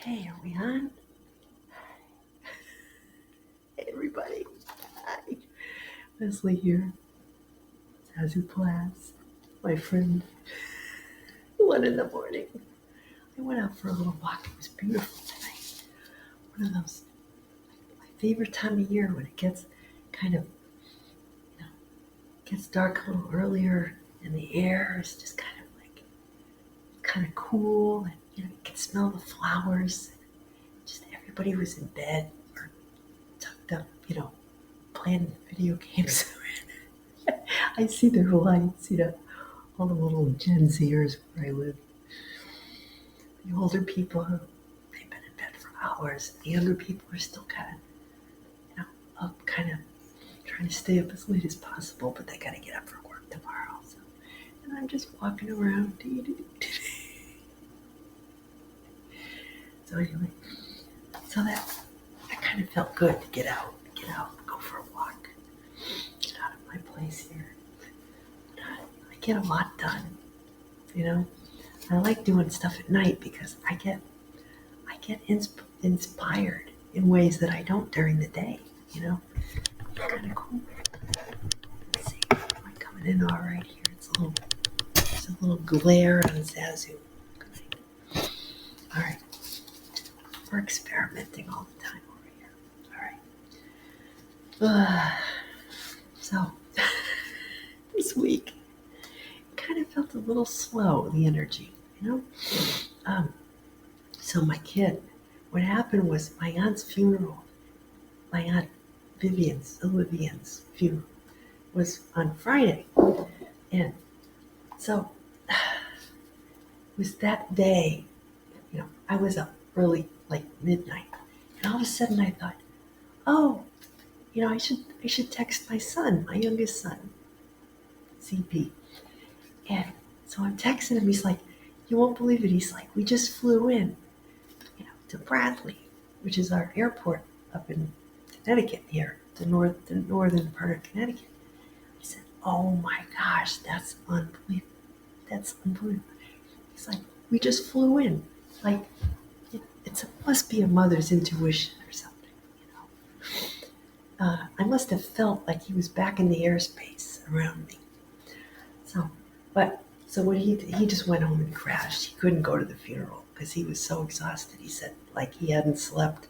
Okay, are we on? Hey, everybody. Hi. Leslie here. Zazoo Plazz. My friend. 1 in the morning. I went out for a little walk. It was beautiful tonight. One of those, my favorite time of year when it gets kind of, gets dark a little earlier and the air is just kind of cool and, you can smell the flowers. Just everybody was in bed or tucked up, playing video games. I see their lights, all the little Gen Zers where I live. The older people, they've been in bed for hours. The younger people are still kind of, up, kind of trying to stay up as late as possible, but they got to get up for work tomorrow. So, and I'm just walking around. So anyway, that kind of felt good to get out, go for a walk, get out of my place here. I get a lot done, I like doing stuff at night because I get inspired in ways that I don't during the day, Kind of cool. Let's see, am I coming in all right here? There's a little glare on Zazoo. All right, we're experimenting all the time over here. All right. So this week kind of felt a little slow, the energy, So my kid, what happened was my aunt's funeral, my aunt Olivian's funeral was on Friday. And so it was that day, I was up early, like midnight. And all of a sudden I thought, oh, I should text my son, my youngest son, CP. And so I'm texting him. He's like, you won't believe it. He's like, we just flew in, to Bradley, which is our airport up in Connecticut here, the northern part of Connecticut. I said, oh my gosh, that's unbelievable. That's unbelievable. He's like, we just flew in. Like, it must be a mother's intuition or something, I must have felt like he was back in the airspace around me. So what he just went home and crashed. He couldn't go to the funeral because he was so exhausted. He said like he hadn't slept,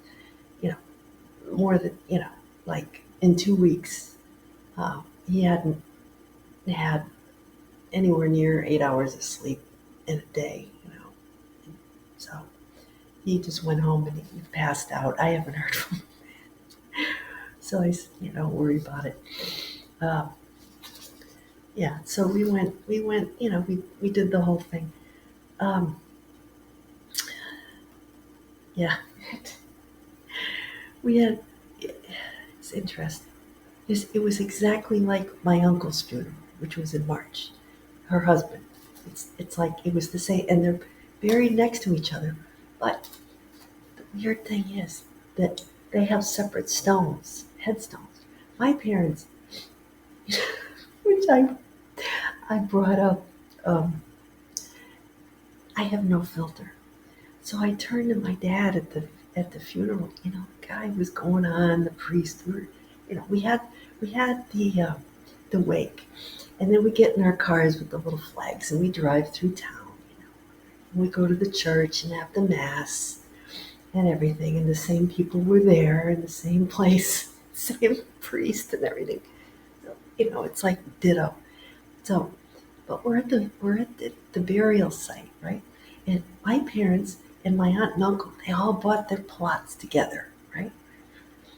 more than, like in 2 weeks. He hadn't had anywhere near 8 hours of sleep in a day, So he just went home and he passed out. I haven't heard from him. So I said, don't worry about it. Yeah, so we went, we did the whole thing. Yeah, it's interesting. It was exactly like my uncle's funeral, which was in March. Her husband. It's like it was the same, and they're buried next to each other. But the weird thing is that they have separate headstones. My parents, which I brought up, I have no filter. So I turned to my dad at the funeral. The guy was going on, the priest. We had the wake, and then we get in our cars with the little flags and we drive through town. And we go to the church and have the mass and everything, and the same people were there in the same place, same priest and everything. So, it's like ditto. So, but we're at the burial site, right? And my parents and my aunt and uncle, they all bought their plots together, right?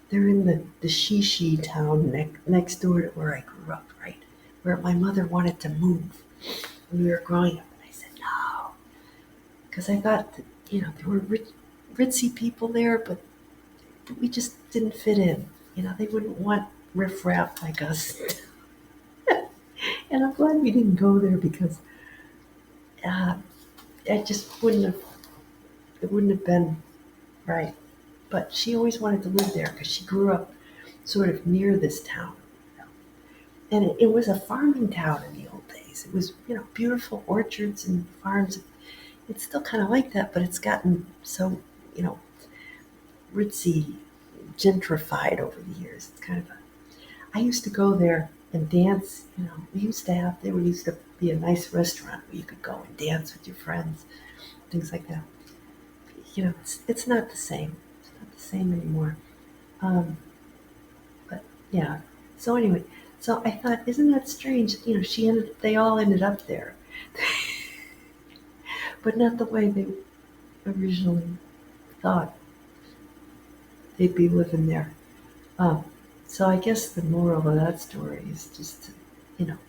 They're in the Shishi town next door to where I grew up, right? Where my mother wanted to move when we were growing up. And I said, no. Because I thought that, there were ritzy people there, but we just didn't fit in. They wouldn't want riffraff like us. And I'm glad we didn't go there because it just wouldn't have been right. But she always wanted to live there because she grew up sort of near this town. And it was a farming town in the old days. It was, beautiful orchards and farms. It's still kind of like that, but it's gotten so you know, ritzy, gentrified over the years. It's kind of a. I used to go there and dance. We used to have. There used to be a nice restaurant where you could go and dance with your friends, things like that. It's not the same. It's not the same anymore. Um, but yeah. So anyway, so I thought, isn't that strange? They all ended up there, but not the way they originally thought they'd be living there. Um, so I guess the moral of that story is just to,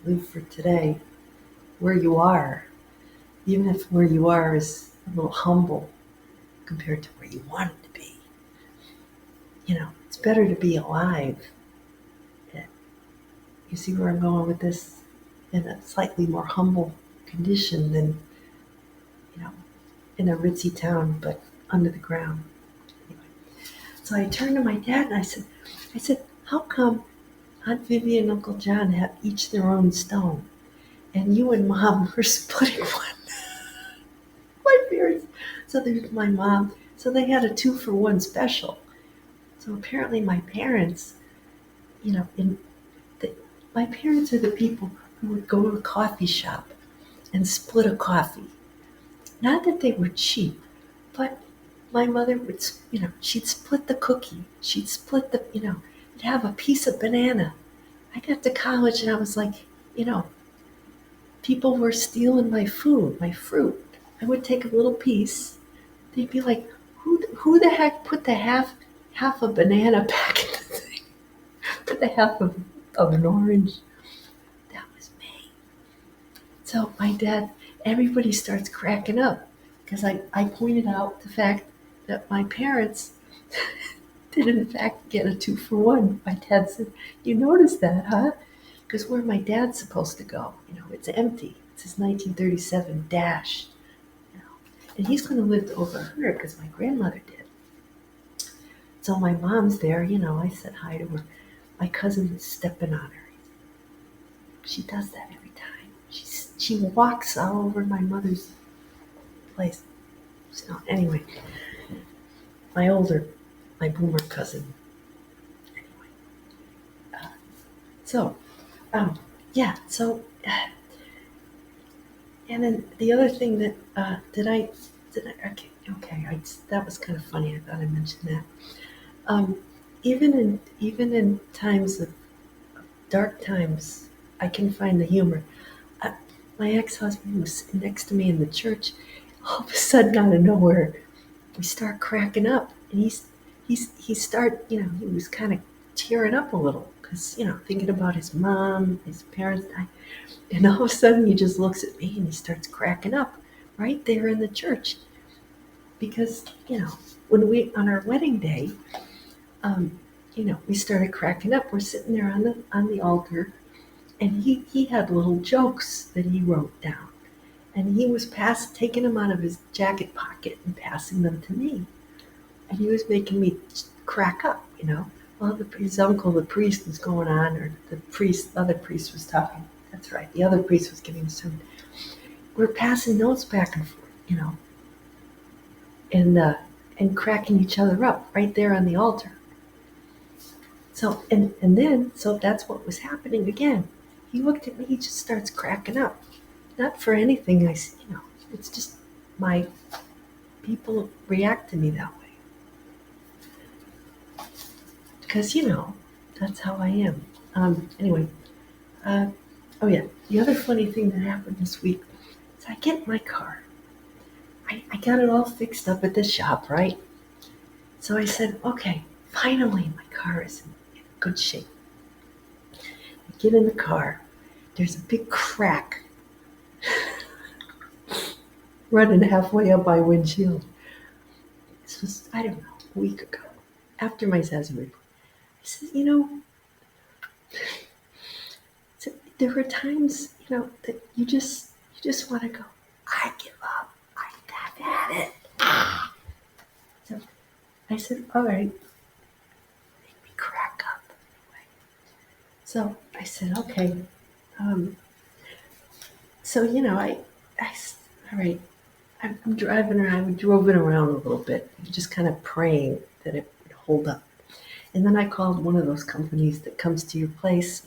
live for today, where you are, even if where you are is a little humble compared to where you want it to be. It's better to be alive. You see where I'm going with this? In a slightly more humble condition than, you know, in a ritzy town, but under the ground. Anyway, so I turned to my dad and I said, how come Aunt Vivi and Uncle John have each their own stone, and you and Mom are splitting one? My parents. So there's my mom. So they had a 2-for-1 special. So apparently my parents, you know, in the, my parents are the people who would go to a coffee shop and split a coffee. Not that they were cheap, but my mother would, she'd split the cookie. She'd split you'd have a piece of banana. I got to college and I was like, you know, people were stealing my food, my fruit. I would take a little piece. They'd be like, who the heck put the half a banana back in the thing? Put the half of an orange. That was me. So my dad, everybody starts cracking up because I pointed out the fact that my parents did in fact get a 2-for-1. My dad said, "You noticed that, huh?" Because where my dad's supposed to go, it's empty. It's his 1937 dash, you know, and he's going to live to over 100 because my grandmother did. So my mom's there, I said hi to her. My cousin is stepping on her. She does that every time. She walks all over my mother's place. So anyway, my older, my boomer cousin. Anyway, uh, so yeah. So and then the other thing that that was kind of funny. I thought I mentioned that. Um, even in times of dark times, I can find the humor. Uh, my ex-husband was sitting next to me in the church. All of a sudden, out of nowhere, we start cracking up, and he was kind of tearing up a little because thinking about his mom, his parents, and all of a sudden he just looks at me and he starts cracking up right there in the church because when we on our wedding day, um, we started cracking up. We're sitting there on the altar, and he had little jokes that he wrote down, and he was taking them out of his jacket pocket and passing them to me, and he was making me crack up, While his uncle, the priest, was going on, or the other priest was talking. That's right, the other priest was giving us some. We're passing notes back and forth, and cracking each other up right there on the altar. So so that's what was happening again. He looked at me, he just starts cracking up. Not for anything it's just my people react to me that way. Because that's how I am. Anyway, oh yeah, the other funny thing that happened this week is I get my car. I got it all fixed up at the shop, right? So I said, okay, finally my car is in good shape. I get in the car. There's a big crack running halfway up my windshield. This was, I don't know, a week ago, after my Zazoo report. I said, there are times, that you just want to go, I give up. I've had it. So I said, all right, make me crack up. Anyway. So I said, okay. So, all right, I'm driving around. We drove it around a little bit, just kind of praying that it would hold up. And then I called one of those companies that comes to your place.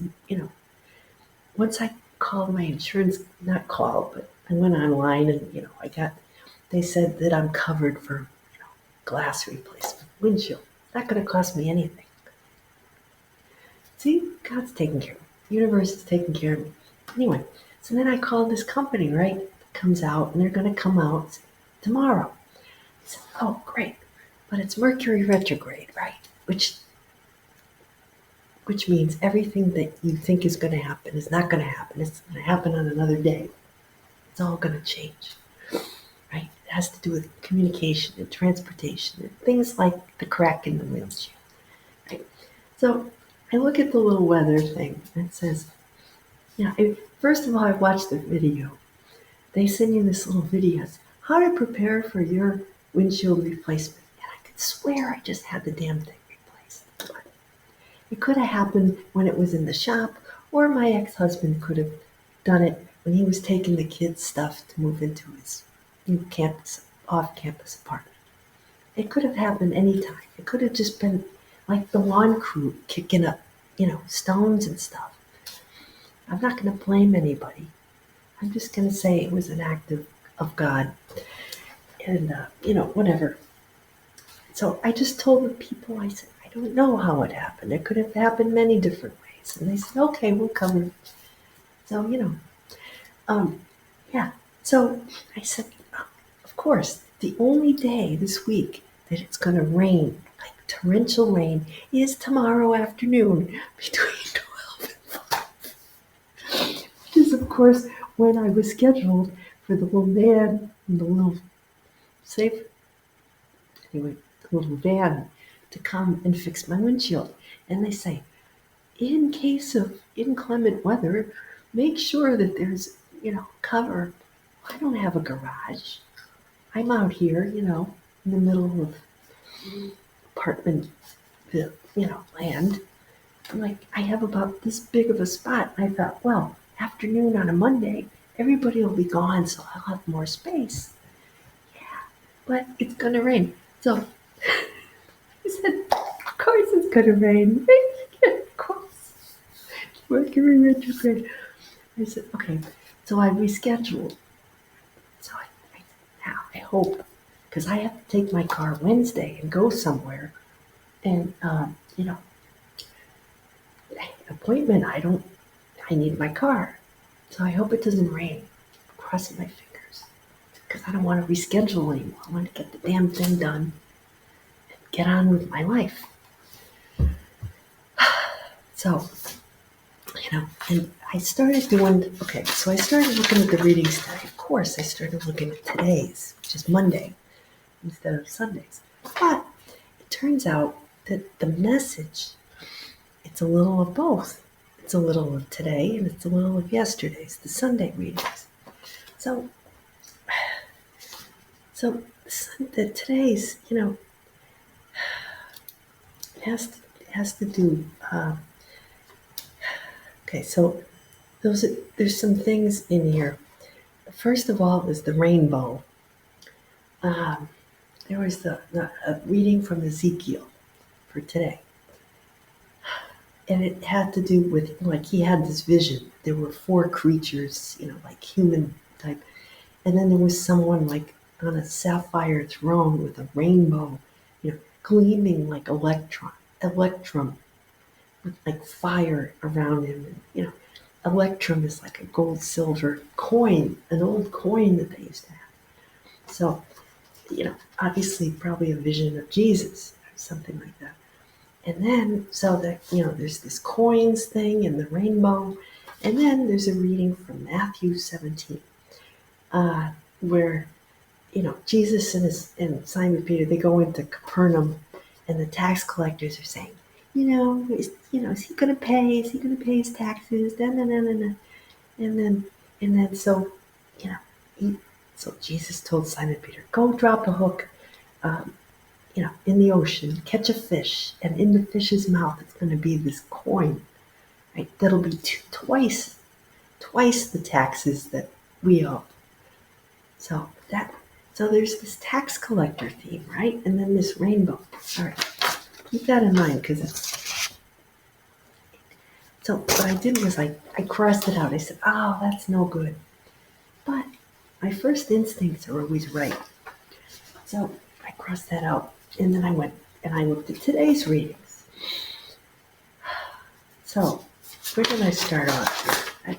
Once I called my insurance, not called, but I went online and they said that I'm covered for glass replacement, windshield. Not going to cost me anything. See, God's taking care of me. The universe is taking care of me. Anyway, so then I called this company, right? That comes out and they're going to come out tomorrow. I said, oh, great. But it's Mercury Retrograde, right? Which means everything that you think is going to happen is not going to happen. It's going to happen on another day. It's all going to change, right? It has to do with communication and transportation and things like the crack in the windshield, right? So I look at the little weather thing and it says, first of all, I watched the video. They send you this little video, how to prepare for your windshield replacement. And I could swear I just had the damn thing replaced. But it could have happened when it was in the shop, or my ex-husband could have done it when he was taking the kids' stuff to move into his new off-campus apartment. It could have happened anytime. It could have just been like the lawn crew kicking up, stones and stuff. I'm not going to blame anybody. I'm just going to say it was an act of God. And, whatever. So I just told the people, I said, I don't know how it happened. It could have happened many different ways. And they said, okay, we'll cover it. So, yeah. So I said, of course, the only day this week that it's going to rain, like torrential rain, is tomorrow afternoon between 12 and 5. Which is, of course, when I was scheduled for the little man and the little the little van to come and fix my windshield. And they say, in case of inclement weather, make sure that there's, cover. I don't have a garage. I'm out here, in the middle of apartment, land. I'm like, I have about this big of a spot. I thought, well, afternoon on a Monday, everybody will be gone, so I'll have more space. Yeah, but it's gonna rain. So I said, of course it's gonna rain. Of course. Mercury retrograde. I said, okay. So I rescheduled. So now I hope, because I have to take my car Wednesday and go somewhere. And, appointment, I need my car. So I hope it doesn't rain. I'm crossing my fingers. Because I don't want to reschedule anymore. I want to get the damn thing done and get on with my life. So, and I started so I started looking at the readings today. Of course, I started looking at today's, which is Monday, instead of Sundays. But it turns out that the message, it's a little of both. It's a little of today and it's a little of yesterday's, the Sunday readings. So today's, it has to do. Okay, so there's some things in here. First of all, was the rainbow. There was the reading from Ezekiel for today. And it had to do with, like, he had this vision. There were 4 creatures, like human type. And then there was someone, like, on a sapphire throne with a rainbow, gleaming like electrum, with, like, fire around him. And, electrum is like a gold, silver coin, an old coin that they used to have. So, obviously probably a vision of Jesus or something like that. And then, so that, there's this coins thing and the rainbow. And then there's a reading from Matthew 17, where, Jesus and Simon Peter, they go into Capernaum and the tax collectors are saying, is he going to pay? Is he going to pay his taxes? And then, so, so Jesus told Simon Peter, go drop a hook, in the ocean, catch a fish, and in the fish's mouth, it's going to be this coin, right? That'll be twice the taxes that we owe. So So there's this tax collector theme, right? And then this rainbow. All right, keep that in mind because it's. So what I did was I crossed it out. I said, oh, that's no good. But my first instincts are always right. So I crossed that out. And then I went and I looked at today's readings. So where did I start off here?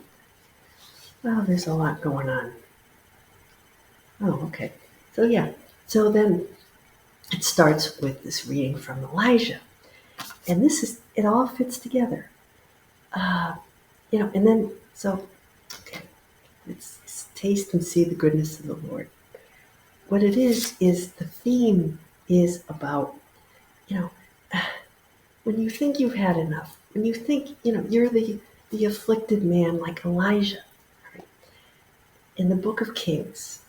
Well, there's a lot going on. Oh, okay. So yeah. So then it starts with this reading from Elijah. And it all fits together. And then, so, okay, it's taste and see the goodness of the Lord. What it is the theme is about, you know, when you think you've had enough, when you think, you're the afflicted man like Elijah. Right? In the book of Kings,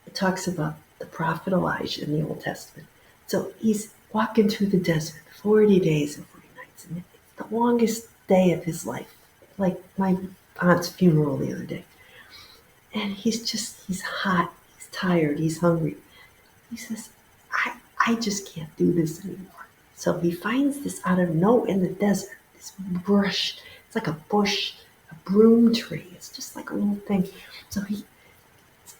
it talks about the prophet Elijah in the Old Testament. So he's walking through the desert 40 days and 40 nights, and it's the longest day of his life, like my aunt's funeral the other day. And he's hot, he's tired, he's hungry. He says, I just can't do this anymore. So he finds this out of nowhere in the desert, this brush. It's like a bush, a broom tree. It's just like a little thing. So it's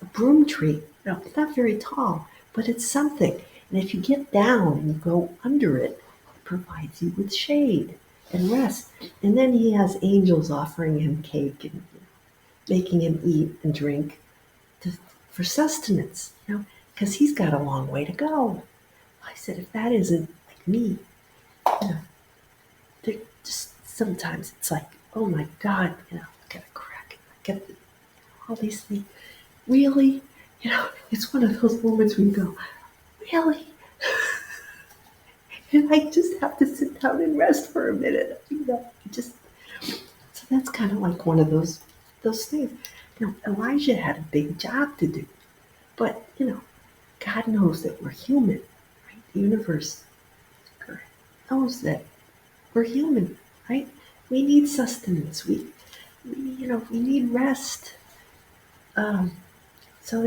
a broom tree. It's not very tall, but it's something. And if you get down and you go under it, it provides you with shade and rest. And then he has angels offering him cake and making him eat and drink for sustenance, because he's got a long way to go. I said, if that isn't like me, just sometimes it's like, oh my God, I got a crack, I get all these things. Really? It's one of those moments where you go, really? And I just have to sit down and rest for a minute. So that's kind of like one of those things. Elijah had a big job to do, but God knows that we're human, right? The universe knows that we're human, right? We need sustenance. We need rest. So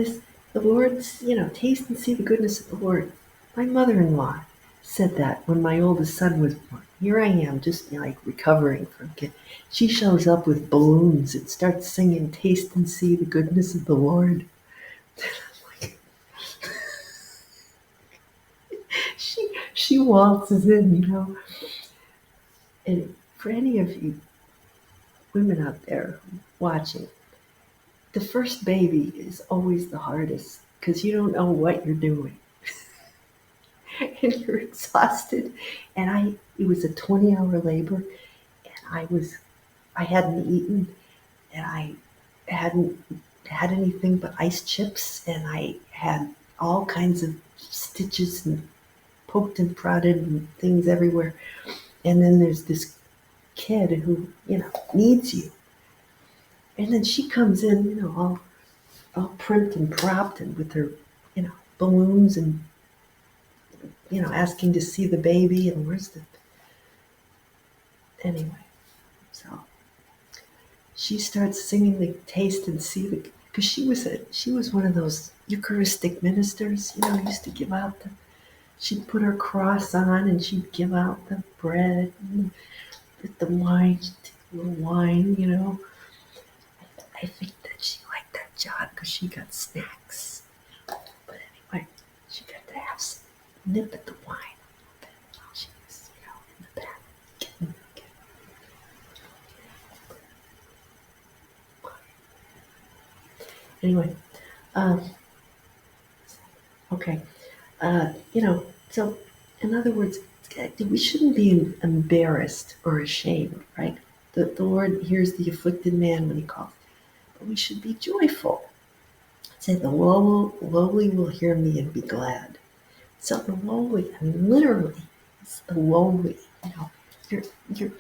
the Lord's, taste and see the goodness of the Lord. My mother-in-law said that when my oldest son was born. Here I am, just like recovering from kid. She shows up with balloons and starts singing, taste and see the goodness of the Lord. She waltzes in, And for any of you women out there watching, the first baby is always the hardest because you don't know what you're doing. And you're exhausted. And it was a 20-hour labor, and I hadn't eaten, and I hadn't had anything but ice chips, and I had all kinds of stitches and poked and prodded and things everywhere. And then there's this kid who, needs you. And then she comes in, all primped and propped and with her, balloons and, asking to see the baby and anyway. So she starts singing the taste and see because she was one of those Eucharistic ministers, used to give out she'd put her cross on and she'd give out the bread and the wine, she'd take a little wine, I think that she liked that job because she got snacks. But anyway, she got to have some nip at the wine while she was, in the back. Anyway, okay, so in other words, we shouldn't be embarrassed or ashamed, right? The Lord hears the afflicted man when he calls, but we should be joyful. Say, the lowly will hear me and be glad. So the lowly, literally, it's the lowly. You're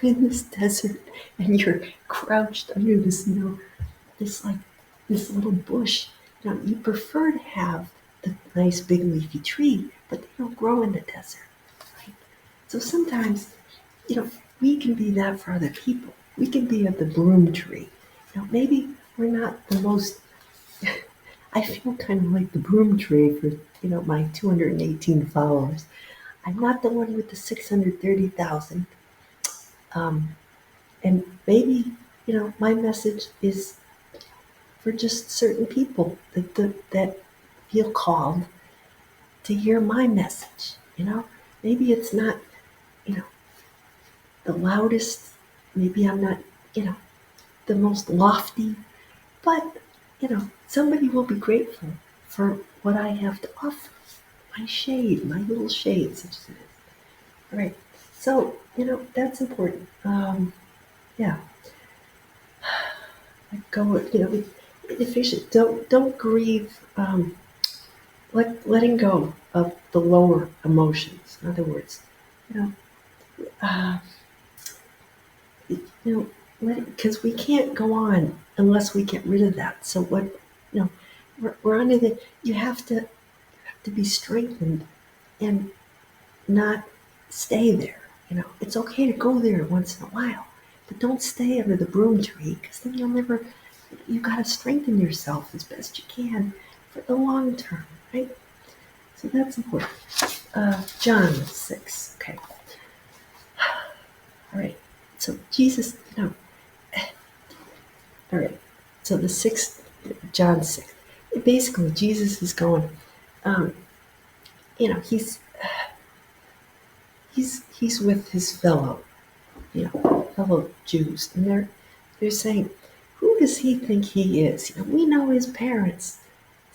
in this desert and you're crouched under this, this little bush. You prefer to have the nice big leafy tree, but they don't grow in the desert, right? So sometimes, we can be that for other people. We can be at the broom tree. Maybe we're not the most I feel kind of like the broom tree for, my 218 followers. I'm not the one with the 630,000. Um, and maybe, my message is for just certain people that feel called to hear my message. Maybe it's not, you know, the loudest. Maybe I'm not, you know, the most lofty, but, somebody will be grateful for what I have to offer. My shade, my little shade, such as it is. All right. So, that's important. Yeah. Go with, efficient. Don't grieve. Letting go of the lower emotions. In other words, you know, uh, because we can't go on unless we get rid of that. So what, we're under the. You have to be strengthened and not stay there. It's okay to go there once in a while, but don't stay under the broom tree because then you'll never. You got to strengthen yourself as best you can for the long term, right? So that's important. John 6. Okay. All right. So Jesus, all right. So the sixth, John 6. Basically, Jesus is going, um, he's with his fellow Jews, and they're saying, who does he think he is? We know his parents.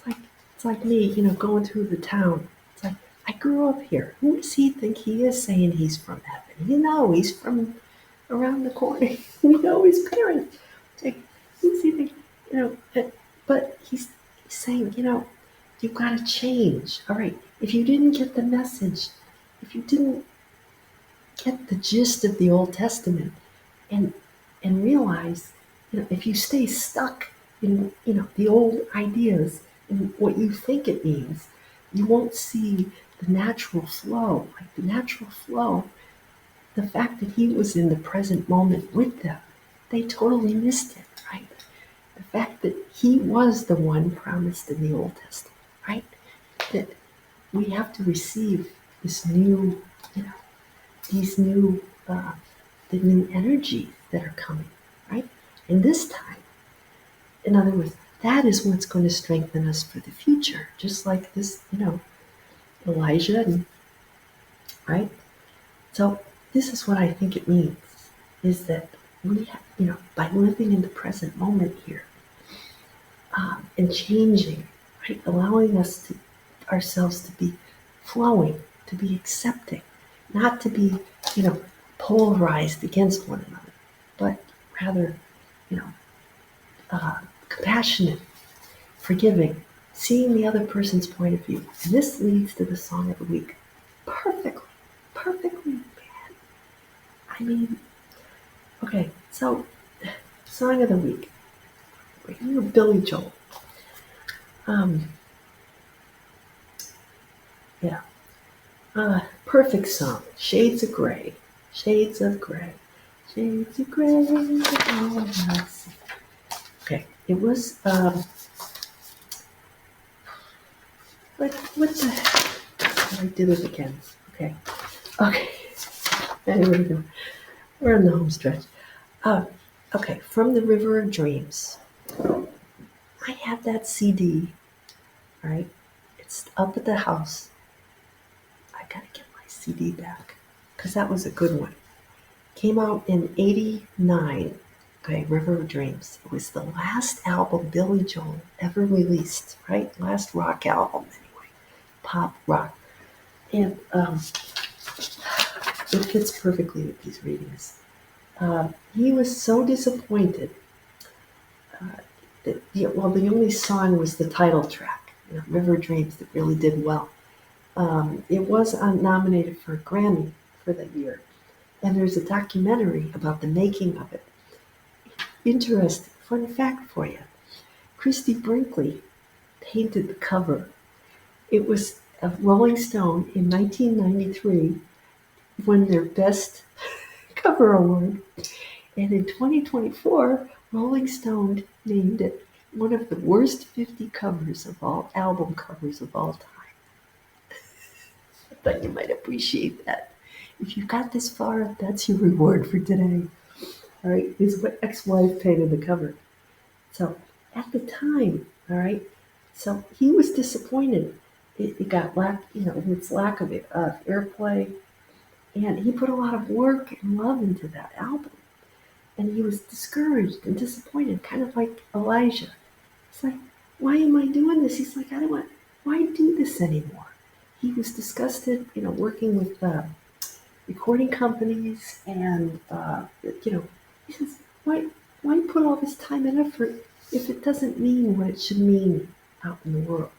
It's like me, going through the town. It's like I grew up here. Who does he think he is saying he's from heaven? He's from around the corner. We know his parents. Like, who does he think? But he's saying, you've got to change. All right. If you didn't get the message, if you didn't get the gist of the Old Testament, and realize, if you stay stuck in, the old ideas and what you think it means, you won't see the natural flow. Like the natural flow, the fact that he was in the present moment with them, they totally missed it, right? The fact that he was the one promised in the Old Testament, right? That we have to receive this new, these new, the new energies that are coming, right? And this time, in other words, that is what's going to strengthen us for the future, just like this, Elijah, right? So this is what I think it means, is that we have, by living in the present moment here, and changing, right, allowing ourselves to be flowing, to be accepting, not to be, polarized against one another, but rather, you know, compassionate, forgiving, seeing the other person's point of view. And this leads to the song of the week. Perfectly, perfectly, man. I mean, okay, so song of the week. You're Billy Joel. Yeah. Perfect song. Shades of Gray. Shades of Gray. Shades of Gray. Oh, I see. Okay. It was, what the heck? I did it again. Okay. Okay. Anyway, we're in the home stretch. Okay. From the River of Dreams. I have that CD, right? It's up at the house. I gotta get my CD back because that was a good one. Came out in '89. Okay, River of Dreams. It was the last album Billy Joel ever released, right? Last rock album, anyway. Pop rock. And it fits perfectly with these readings. He was so disappointed that, the only song was the title track, River of Dreams, that really did well. It was nominated for a Grammy for that year. And there's a documentary about the making of it. Interesting fun fact for you. Christy Brinkley painted the cover. It was a Rolling Stone in 1993 won their best cover award. And in 2024, Rolling Stone named it one of the worst 50 covers of all album covers of all time. I thought you might appreciate that. If you got this far, that's your reward for today. All right, his ex-wife painted the cover. So at the time, all right, so he was disappointed. It got its lack of airplay, and he put a lot of work and love into that album. And he was discouraged and disappointed, kind of like Elijah. It's like, why am I doing this? He's like, I don't want, why do this anymore? He was disgusted, working with recording companies, and he says, why put all this time and effort if it doesn't mean what it should mean out in the world?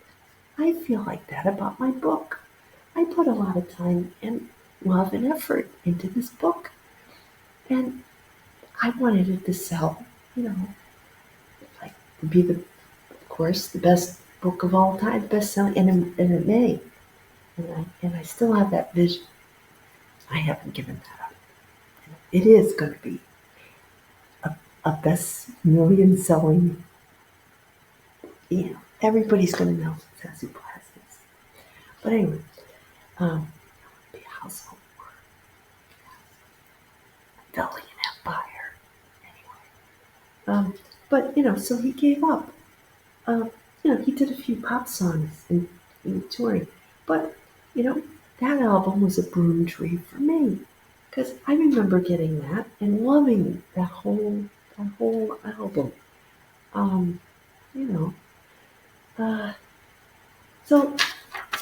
I feel like that about my book. I put a lot of time and love and effort into this book, and I wanted it to sell, like to be of course, the best book of all time, best selling, and it may, and I still have that vision. I haven't given that up. It is going to be a best million selling. Everybody's going to know what Zazoo Plazz is. But anyway, be a household word, building an empire. Anyway, but so he gave up. He did a few pop songs in touring, but you know, that album was a broom tree for me because I remember getting that and loving that whole album. Um, you know, uh, so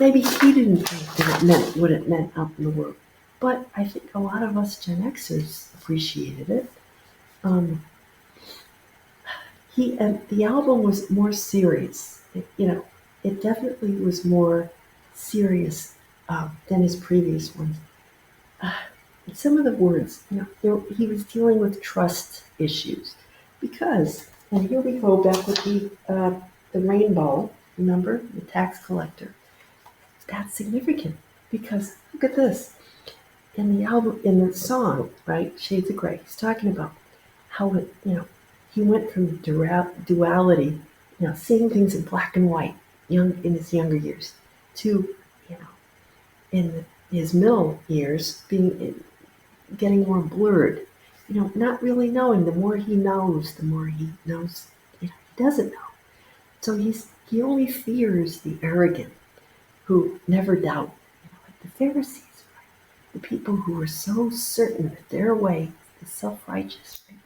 maybe he didn't think that it meant what it meant out in the world, but I think a lot of us Gen Xers appreciated it. Um, the album was more serious. It definitely was more serious than his previous ones. Uh, some of the words, he was dealing with trust issues because, and here we go back with the rainbow. Remember the tax collector? That's significant because look at this in the album, in the song, right? Shades of Grey. He's talking about how he went from duality, seeing things in black and white, in his younger years, to you know in his middle years getting more blurred. Not really knowing. The more he knows, the more he knows. He doesn't know. So he only fears the arrogant who never doubt. Like the Pharisees, right? The people who are so certain that their way, the self-righteous, right?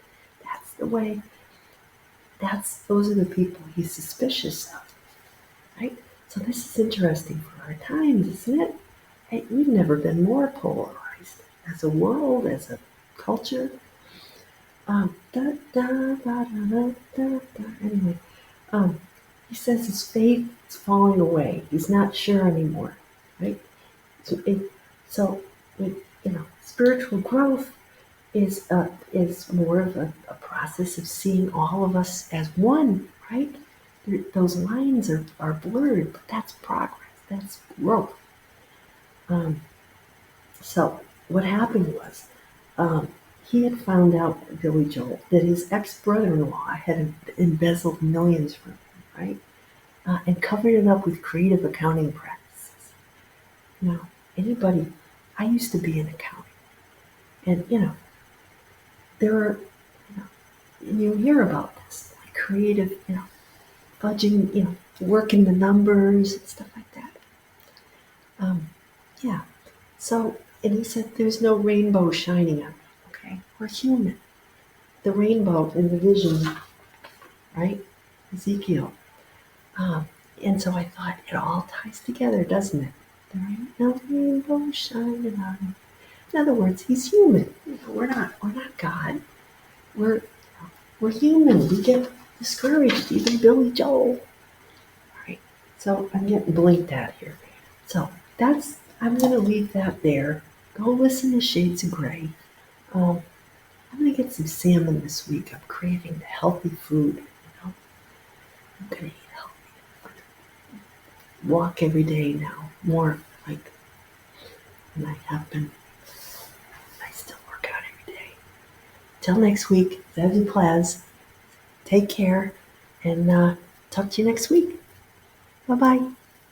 That's the way. Those are the people he's suspicious of, right? So this is interesting for our times, isn't it? Hey, we've never been more polarized as a world, as a culture. Anyway, he says his faith is falling away. He's not sure anymore, right? So, spiritual growth is more of a process of seeing all of us as one, right? Those lines are blurred, but that's progress. That's growth. Um, so what happened was he had found out, Billy Joel, that his ex-brother-in-law had embezzled millions from him, right? And covered it up with creative accounting practices. Now, I used to be in accounting, and there are, you hear about this, like creative, fudging, working the numbers and stuff like that. Yeah. So, and he said, there's no rainbow shining on me. Okay, we're human. The rainbow in the vision, right? Ezekiel. And so I thought it all ties together, doesn't it? There ain't no rainbow shining on him. In other words, he's human. We're not God. We're human. We get discouraged. Even Billy Joel. Right. So I'm getting blinked at here. So I'm gonna leave that there. Go listen to Shades of Grey. I'm gonna get some salmon this week. I'm craving the healthy food. I'm gonna eat healthy. Walk every day now, more like than I have been. I still work out every day. Till next week, Zazoo Plazz. Take care and talk to you next week. Bye bye.